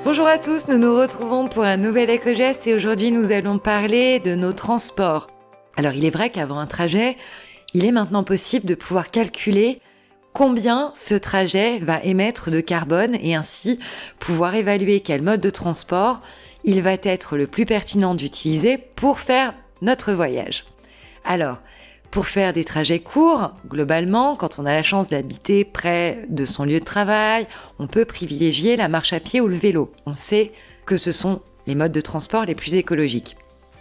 Bonjour à tous, nous nous retrouvons pour un nouvel éco-geste et aujourd'hui nous allons parler de nos transports. Alors il est vrai qu'avant un trajet, il est maintenant possible de pouvoir calculer combien ce trajet va émettre de carbone et ainsi pouvoir évaluer quel mode de transport il va être le plus pertinent d'utiliser pour faire notre voyage. Alors, pour faire des trajets courts, globalement, quand on a la chance d'habiter près de son lieu de travail, on peut privilégier la marche à pied ou le vélo. On sait que ce sont les modes de transport les plus écologiques.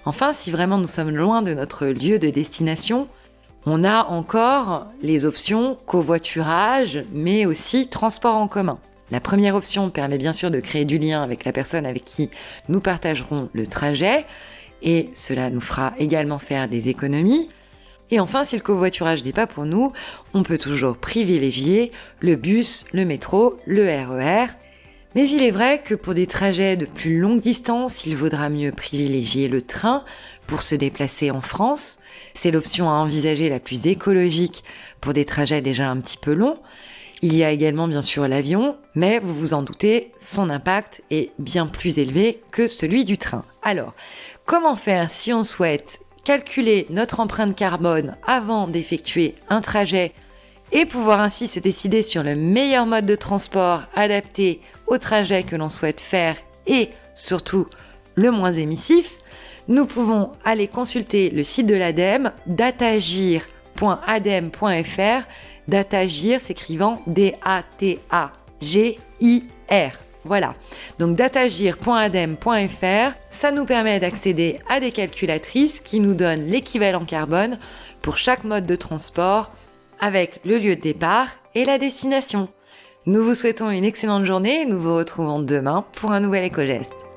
Enfin, si vraiment nous sommes loin de notre lieu de destination, on a encore les options covoiturage, mais aussi transport en commun. La première option permet bien sûr de créer du lien avec la personne avec qui nous partagerons le trajet, et cela nous fera également faire des économies. Et enfin, si le covoiturage n'est pas pour nous, on peut toujours privilégier le bus, le métro, le RER. Mais il est vrai que pour des trajets de plus longue distance, il vaudra mieux privilégier le train pour se déplacer en France. C'est l'option à envisager la plus écologique pour des trajets déjà un petit peu longs. Il y a également bien sûr l'avion, mais vous vous en doutez, son impact est bien plus élevé que celui du train. Alors, comment faire si on souhaite calculer notre empreinte carbone avant d'effectuer un trajet et pouvoir ainsi se décider sur le meilleur mode de transport adapté au trajet que l'on souhaite faire et surtout le moins émissif? Nous pouvons aller consulter le site de l'ADEME, datagir.adem.fr, datagir s'écrivant D-A-T-A-G-I-R. Voilà, donc datagir.adem.fr, ça nous permet d'accéder à des calculatrices qui nous donnent l'équivalent carbone pour chaque mode de transport avec le lieu de départ et la destination. Nous vous souhaitons une excellente journée et nous vous retrouvons demain pour un nouvel éco-geste.